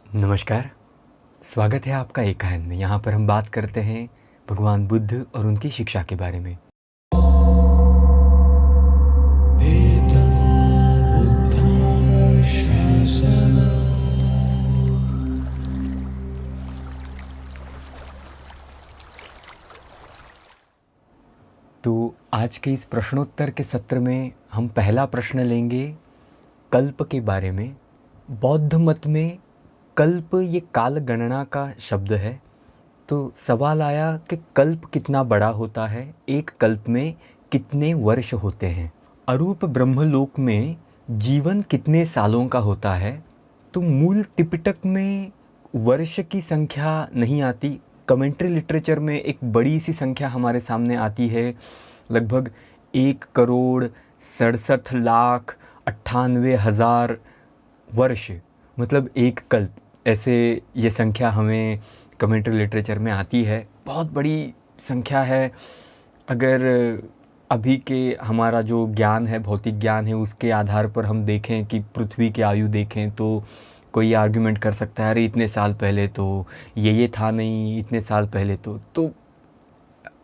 नमस्कार। स्वागत है आपका एकायन में। यहाँ पर हम बात करते हैं भगवान बुद्ध और उनकी शिक्षा के बारे में। तो आज के इस प्रश्नोत्तर के सत्र में हम पहला प्रश्न लेंगे कल्प के बारे में। बौद्ध मत में कल्प ये काल गणना का शब्द है। तो सवाल आया कि कल्प कितना बड़ा होता है, एक कल्प में कितने वर्ष होते हैं, अरूप ब्रह्मलोक में जीवन कितने सालों का होता है। तो मूल त्रिपिटक में वर्ष की संख्या नहीं आती। कमेंट्री लिटरेचर में एक बड़ी सी संख्या हमारे सामने आती है, लगभग 1,67,98,000 वर्ष, मतलब एक कल्प। ऐसे ये संख्या हमें कमेंट्री लिटरेचर में आती है। बहुत बड़ी संख्या है। अगर अभी के हमारा जो ज्ञान है, भौतिक ज्ञान है, उसके आधार पर हम देखें कि पृथ्वी की आयु देखें तो कोई आर्ग्यूमेंट कर सकता है, अरे इतने साल पहले तो ये था नहीं, इतने साल पहले तो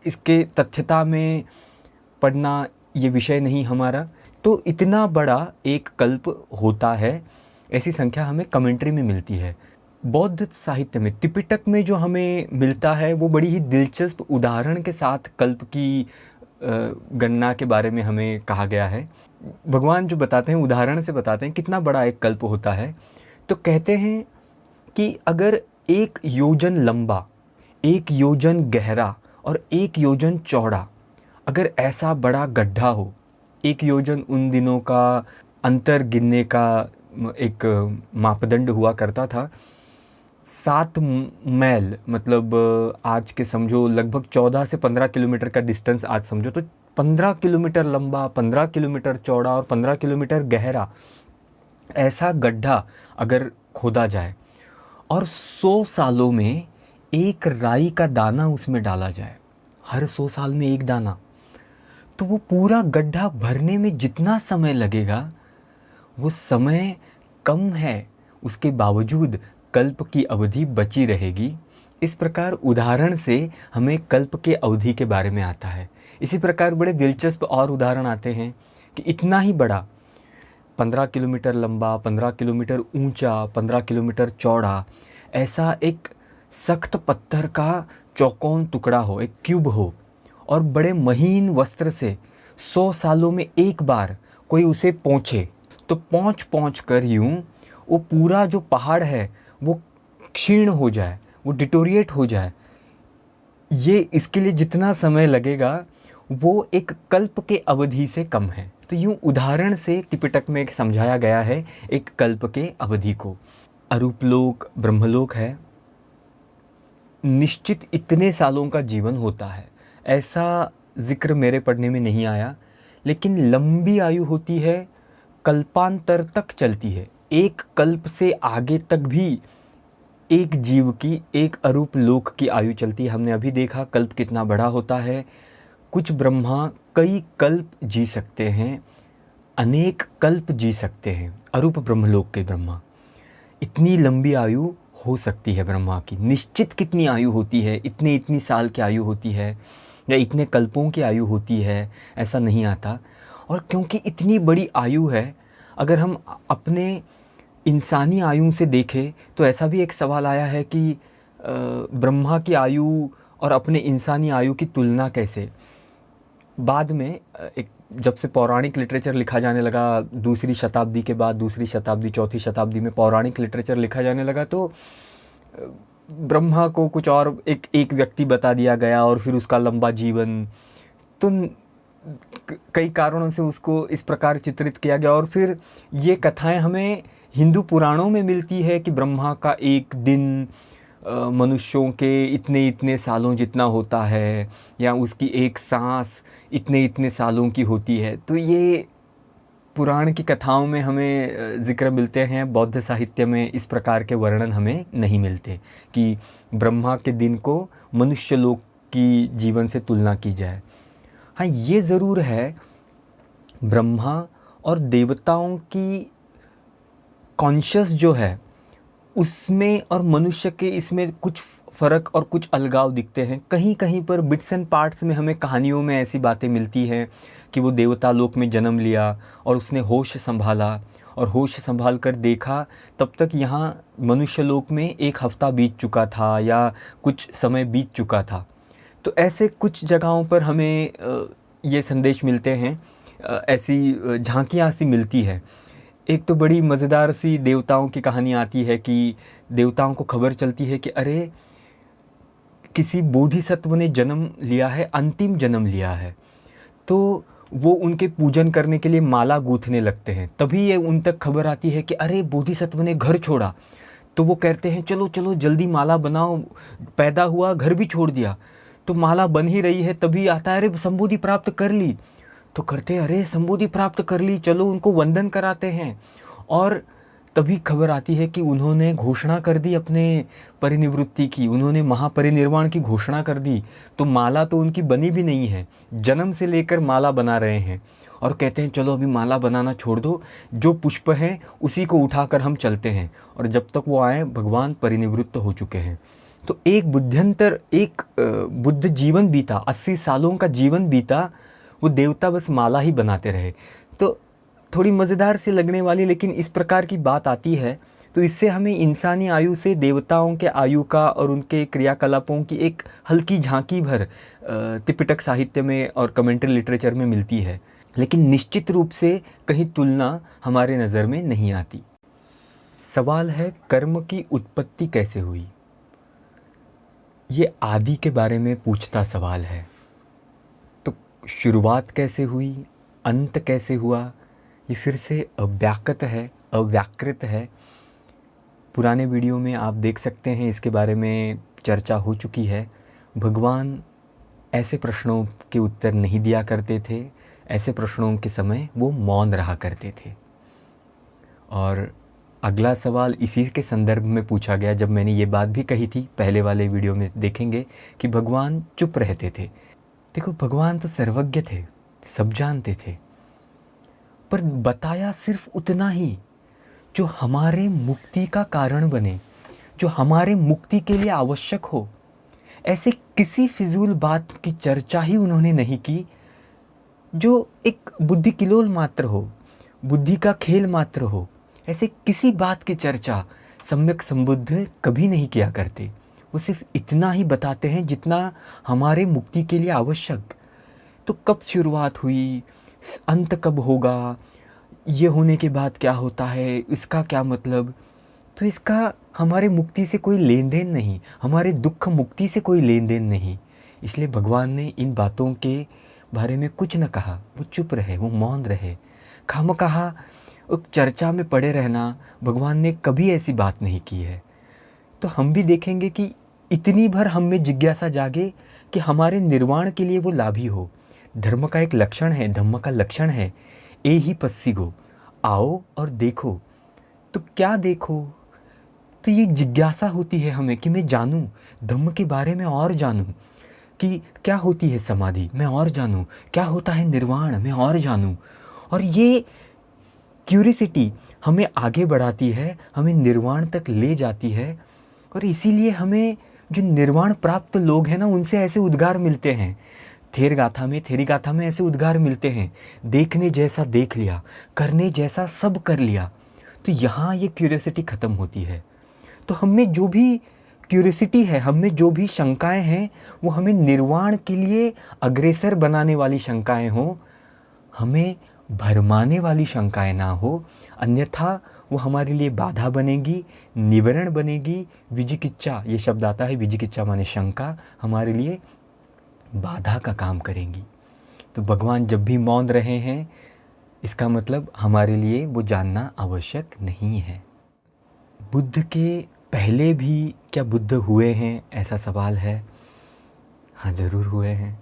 इसके तथ्यता में पढ़ना ये विषय नहीं हमारा। तो इतना बड़ा एक कल्प होता है, ऐसी संख्या हमें कमेंट्री में मिलती है। बौद्ध साहित्य में, त्रिपिटक में जो हमें मिलता है वो बड़ी ही दिलचस्प उदाहरण के साथ कल्प की गणना के बारे में हमें कहा गया है। भगवान जो बताते हैं, उदाहरण से बताते हैं कितना बड़ा एक कल्प होता है। तो कहते हैं कि अगर 1 योजन लंबा, 1 योजन गहरा और 1 योजन चौड़ा, अगर ऐसा बड़ा गड्ढा हो, 1 योजन उन दिनों का अंतर गिनने का एक मापदंड हुआ करता था। 7 मैल, मतलब आज के समझो लगभग 14 से 15 किलोमीटर का डिस्टेंस आज समझो, तो 15 किलोमीटर लंबा, 15 किलोमीटर चौड़ा और 15 किलोमीटर गहरा ऐसा गड्ढा अगर खोदा जाए और 100 सालों में एक राई का दाना उसमें डाला जाए, हर 100 साल में एक दाना, तो वो पूरा गड्ढा भरने में जितना समय लगेगा वो समय कम है, उसके बावजूद कल्प की अवधि बची रहेगी। इस प्रकार उदाहरण से हमें कल्प के अवधि के बारे में आता है। इसी प्रकार बड़े दिलचस्प और उदाहरण आते हैं कि इतना ही बड़ा, 15 किलोमीटर लंबा, 15 किलोमीटर ऊंचा, 15 किलोमीटर चौड़ा, ऐसा एक सख्त पत्थर का चौकोन टुकड़ा हो, एक क्यूब हो, और बड़े महीन वस्त्र से 100 सालों में एक बार कोई उसे पोंछे, तो पोंछ पोंछ कर यूं वो पूरा जो पहाड़ है वो क्षीण हो जाए, वो डिटोरिएट हो जाए। ये इसके लिए जितना समय लगेगा वो एक कल्प के अवधि से कम है। तो यूं उदाहरण से त्रिपिटक में समझाया गया है एक कल्प के अवधि को। अरूपलोक ब्रह्मलोक है, निश्चित इतने सालों का जीवन होता है, ऐसा जिक्र मेरे पढ़ने में नहीं आया, लेकिन लंबी आयु होती है, कल्पांतर तक चलती है। एक कल्प से आगे तक भी एक जीव की, एक अरूप लोक की आयु चलती है। हमने अभी देखा कल्प कितना बड़ा होता है। कुछ ब्रह्मा कई कल्प जी सकते हैं, अनेक कल्प जी सकते हैं। अरूप ब्रह्मलोक के ब्रह्मा, इतनी लंबी आयु हो सकती है ब्रह्मा की। निश्चित कितनी आयु होती है, इतनी साल की आयु होती है या इतने कल्पों की आयु होती है, ऐसा नहीं आता। और क्योंकि इतनी बड़ी आयु है, अगर हम अपने इंसानी आयु से देखें तो ऐसा भी एक सवाल आया है कि ब्रह्मा की आयु और अपने इंसानी आयु की तुलना कैसे। बाद में एक जब से पौराणिक लिटरेचर लिखा जाने लगा, दूसरी शताब्दी के बाद, दूसरी शताब्दी चौथी शताब्दी में पौराणिक लिटरेचर लिखा जाने लगा, तो ब्रह्मा को कुछ और एक व्यक्ति बता दिया गया और फिर उसका लंबा जीवन, तो कई कारणों से उसको इस प्रकार चित्रित किया गया। और फिर ये कथाएं हमें हिंदू पुराणों में मिलती है कि ब्रह्मा का एक दिन मनुष्यों के इतने सालों जितना होता है, या उसकी एक सांस इतने सालों की होती है। तो ये पुराण की कथाओं में हमें जिक्र मिलते हैं। बौद्ध साहित्य में इस प्रकार के वर्णन हमें नहीं मिलते कि ब्रह्मा के दिन को मनुष्य लोक की जीवन से तुलना की जाए। हाँ, ये ज़रूर है, ब्रह्मा और देवताओं की कॉन्शियस जो है उसमें और मनुष्य के इसमें कुछ फ़र्क और कुछ अलगाव दिखते हैं। कहीं कहीं पर बिट्स एंड पार्ट्स में हमें कहानियों में ऐसी बातें मिलती हैं कि वो देवता लोक में जन्म लिया और उसने होश संभाला और होश संभाल कर देखा, तब तक यहाँ मनुष्य लोक में 1 हफ़्ता बीत चुका था या कुछ समय बीत चुका था। तो ऐसे कुछ जगहों पर हमें ये संदेश मिलते हैं, ऐसी झांकियाँ सी मिलती है। एक तो बड़ी मज़ेदार सी देवताओं की कहानी आती है कि देवताओं को खबर चलती है कि अरे किसी बोधिसत्व ने जन्म लिया है, अंतिम जन्म लिया है। तो वो उनके पूजन करने के लिए माला गूँथने लगते हैं। तभी ये उन तक खबर आती है कि अरे बोधिसत्व ने घर छोड़ा। तो वो कहते हैं चलो चलो जल्दी माला बनाओ, पैदा हुआ घर भी छोड़ दिया। तो माला बन ही रही है, तभी आता है अरे संबोधि प्राप्त कर ली। तो करते अरे संबोधि प्राप्त कर ली, चलो उनको वंदन कराते हैं। और तभी खबर आती है कि उन्होंने घोषणा कर दी अपने परिनिवृत्ति की, उन्होंने महापरिनिर्वाण की घोषणा कर दी। तो माला तो उनकी बनी भी नहीं है, जन्म से लेकर माला बना रहे हैं और कहते हैं चलो अभी माला बनाना छोड़ दो, जो पुष्प हैं उसी को उठाकर हम चलते हैं। और जब तक वो आए भगवान परिनिवृत्त हो चुके हैं। तो एक बुद्ध्यंतर, एक बुद्ध जीवन बीता, 80 सालों का जीवन बीता, वो देवता बस माला ही बनाते रहे। तो थोड़ी मज़ेदार सी लगने वाली, लेकिन इस प्रकार की बात आती है तो इससे हमें इंसानी आयु से देवताओं के आयु का और उनके क्रियाकलापों की एक हल्की झांकी भर त्रिपिटक साहित्य में और कमेंट्री लिटरेचर में मिलती है। लेकिन निश्चित रूप से कहीं तुलना हमारे नज़र में नहीं आती। सवाल है कर्म की उत्पत्ति कैसे हुई। ये आदि के बारे में पूछता सवाल है। तो शुरुआत कैसे हुई, अंत कैसे हुआ, ये फिर से अव्याकृत है, अव्याकृत है। पुराने वीडियो में आप देख सकते हैं, इसके बारे में चर्चा हो चुकी है। भगवान ऐसे प्रश्नों के उत्तर नहीं दिया करते थे, ऐसे प्रश्नों के समय वो मौन रहा करते थे। और अगला सवाल इसी के संदर्भ में पूछा गया, जब मैंने ये बात भी कही थी, पहले वाले वीडियो में देखेंगे कि भगवान चुप रहते थे। देखो भगवान तो सर्वज्ञ थे, सब जानते थे, पर बताया सिर्फ उतना ही जो हमारे मुक्ति का कारण बने, जो हमारे मुक्ति के लिए आवश्यक हो। ऐसे किसी फिजूल बात की चर्चा ही उन्होंने नहीं की जो एक बुद्धि किलोल मात्र हो, बुद्धि का खेल मात्र हो। ऐसे किसी बात की चर्चा सम्यक संबुद्ध कभी नहीं किया करते। वो सिर्फ इतना ही बताते हैं जितना हमारे मुक्ति के लिए आवश्यक। तो कब शुरुआत हुई, अंत कब होगा, ये होने के बाद क्या होता है, इसका क्या मतलब, तो इसका हमारे मुक्ति से कोई लेन देन नहीं, हमारे दुख मुक्ति से कोई लेन देन नहीं। इसलिए भगवान ने इन बातों के बारे में कुछ न कहा, वो चुप रहे, वो मौन रहे। खामखा चर्चा में पड़े रहना, भगवान ने कभी ऐसी बात नहीं की है। तो हम भी देखेंगे कि इतनी भर हम में जिज्ञासा जागे कि हमारे निर्वाण के लिए वो लाभी हो। धर्म का एक लक्षण है, धम्म का लक्षण है, ए ही पस्सिगो, आओ और देखो। तो क्या देखो, तो ये जिज्ञासा होती है हमें कि मैं जानूं, धम्म के बारे में और जानूं कि क्या होती है समाधि, मैं और जानूं, क्या होता है निर्वाण, मैं और जानूं। और ये क्यूरियसिटी हमें आगे बढ़ाती है, हमें निर्वाण तक ले जाती है। और इसीलिए हमें जो निर्वाण प्राप्त लोग हैं ना, उनसे ऐसे उद्गार मिलते हैं। थेरी गाथा में ऐसे उद्गार मिलते हैं, देखने जैसा देख लिया, करने जैसा सब कर लिया। तो यहाँ ये क्यूरियसिटी ख़त्म होती है। तो हमें जो भी क्यूरियसिटी है, हमें जो भी शंकाएं हैं, वो हमें निर्वाण के लिए अग्रेसर बनाने वाली शंकाएं हों, हमें भरमाने वाली शंकाएं ना हो। अन्यथा वो हमारे लिए बाधा बनेगी, निवारण बनेगी। विजिकिच्छा, ये शब्द आता है, विजिकिच्छा माने शंका, हमारे लिए बाधा का काम करेंगी। तो भगवान जब भी मौन रहे हैं, इसका मतलब हमारे लिए वो जानना आवश्यक नहीं है। बुद्ध के पहले भी क्या बुद्ध हुए हैं, ऐसा सवाल है। हाँ, ज़रूर हुए हैं।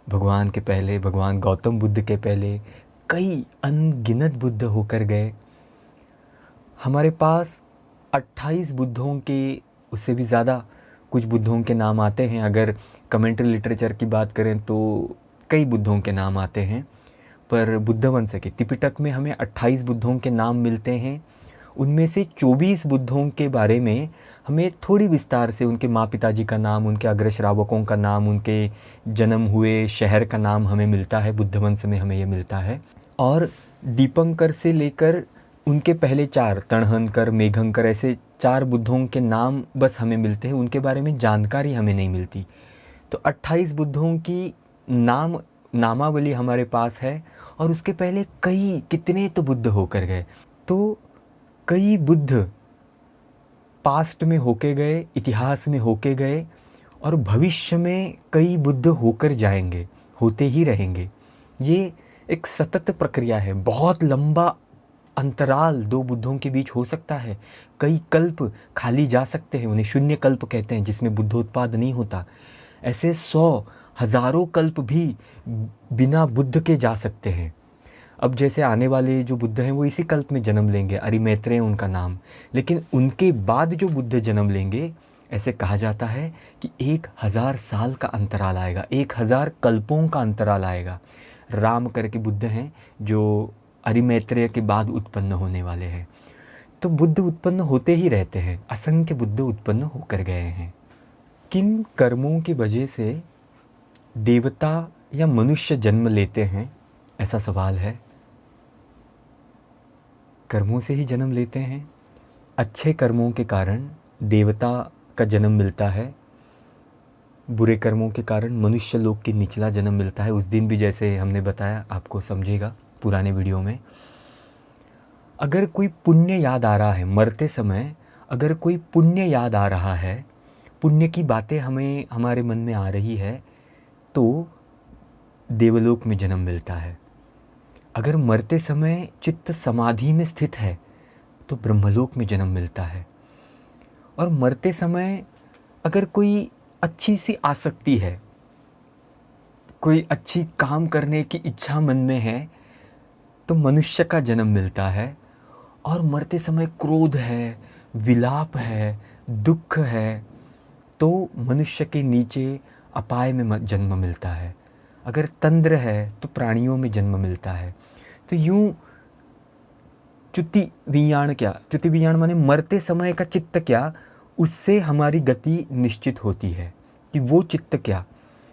भगवान के पहले, भगवान गौतम बुद्ध के पहले कई अनगिनत बुद्ध होकर गए। हमारे पास 28 बुद्धों के, उससे भी ज़्यादा कुछ बुद्धों के नाम आते हैं। अगर कमेंट्री लिटरेचर की बात करें तो कई बुद्धों के नाम आते हैं, पर बुद्ध वंश के त्रिपिटक में हमें 28 बुद्धों के नाम मिलते हैं। उनमें से 24 बुद्धों के बारे में हमें थोड़ी विस्तार से उनके माँ पिताजी का नाम, उनके अग्रश्रावकों का नाम, उनके जन्म हुए शहर का नाम हमें मिलता है, बुद्ध वंश में हमें ये मिलता है। और दीपंकर से लेकर उनके पहले 4 तणहंकर, मेघंकर, ऐसे 4 बुद्धों के नाम बस हमें मिलते हैं, उनके बारे में जानकारी हमें नहीं मिलती। तो 28 बुद्धों की नामावली हमारे पास है और उसके पहले कितने तो बुद्ध होकर गए। तो कई बुद्ध पास्ट में होके गए, इतिहास में होके गए और भविष्य में कई बुद्ध होकर जाएंगे, होते ही रहेंगे। ये एक सतत प्रक्रिया है। बहुत लंबा अंतराल 2 बुद्धों के बीच हो सकता है। कई कल्प खाली जा सकते हैं, उन्हें शून्य कल्प कहते हैं, जिसमें बुद्धोत्पाद नहीं होता। ऐसे 100 हज़ारों कल्प भी बिना बुद्ध के जा सकते हैं। अब जैसे आने वाले जो बुद्ध हैं वो इसी कल्प में जन्म लेंगे, अरिमैत्रेय उनका नाम। लेकिन उनके बाद जो बुद्ध जन्म लेंगे, ऐसे कहा जाता है कि 1000 साल का अंतराल आएगा, 1000 कल्पों का अंतराल आएगा। राम करके बुद्ध हैं जो अरिमैत्रेय के बाद उत्पन्न होने वाले हैं। तो बुद्ध उत्पन्न होते ही रहते हैं, असंख्य बुद्ध उत्पन्न होकर गए हैं। किन कर्मों की वजह से देवता या मनुष्य जन्म लेते हैं, ऐसा सवाल है। कर्मों से ही जन्म लेते हैं। अच्छे कर्मों के कारण देवता का जन्म मिलता है, बुरे कर्मों के कारण मनुष्य लोक की निचला जन्म मिलता है। उस दिन भी जैसे हमने बताया, आपको समझेगा पुराने वीडियो में। अगर कोई पुण्य याद आ रहा है मरते समय, अगर कोई पुण्य याद आ रहा है, पुण्य की बातें हमें हमारे मन में आ रही है, तो देवलोक में जन्म मिलता है। अगर मरते समय चित्त समाधि में स्थित है तो ब्रह्मलोक में जन्म मिलता है। और मरते समय अगर कोई अच्छी सी आसक्ति है, कोई अच्छी काम करने की इच्छा मन में है, तो मनुष्य का जन्म मिलता है। और मरते समय क्रोध है, विलाप है, दुख है, तो मनुष्य के नीचे अपाय में जन्म मिलता है। अगर तंद्र है तो प्राणियों में जन्म मिलता है। तो यूं च्युति वियाण क्या, च्युति वियाण माने मरते समय का चित्त क्या, उससे हमारी गति निश्चित होती है कि वो चित्त क्या।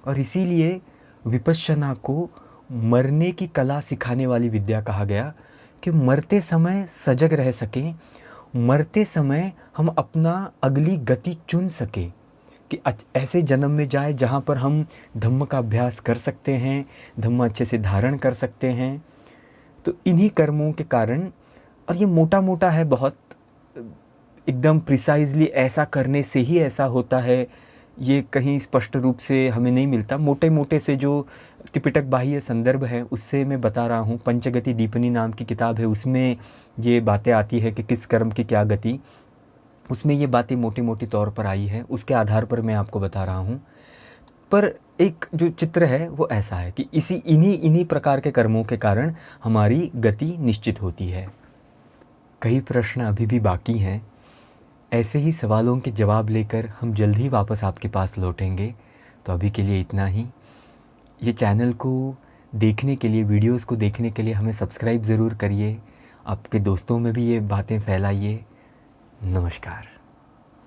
और इसीलिए विपश्यना को मरने की कला सिखाने वाली विद्या कहा गया, कि मरते समय सजग रह सकें, मरते समय हम अपना अगली गति चुन सकें, कि ऐसे जन्म में जाए जहाँ पर हम धम्म का अभ्यास कर सकते हैं, धम्म अच्छे से धारण कर सकते हैं। तो इन्हीं कर्मों के कारण, और ये मोटा मोटा है बहुत, एकदम प्रिसाइजली ऐसा करने से ही ऐसा होता है, ये कहीं स्पष्ट रूप से हमें नहीं मिलता। मोटे मोटे से जो त्रिपिटक बाह्य संदर्भ है उससे मैं बता रहा हूँ। पंचगति दीपनी नाम की किताब है, उसमें ये बातें आती है कि किस कर्म की क्या गति, उसमें ये बातें मोटी मोटी तौर पर आई है, उसके आधार पर मैं आपको बता रहा हूँ। पर एक जो चित्र है वो ऐसा है कि इन्हीं प्रकार के कर्मों के कारण हमारी गति निश्चित होती है। कई प्रश्न अभी भी बाकी हैं। ऐसे ही सवालों के जवाब लेकर हम जल्द ही वापस आपके पास लौटेंगे। तो अभी के लिए इतना ही। ये चैनल को देखने के लिए, वीडियोस को देखने के लिए हमें सब्सक्राइब ज़रूर करिए। आपके दोस्तों में भी ये बातें फैलाइए। नमस्कार।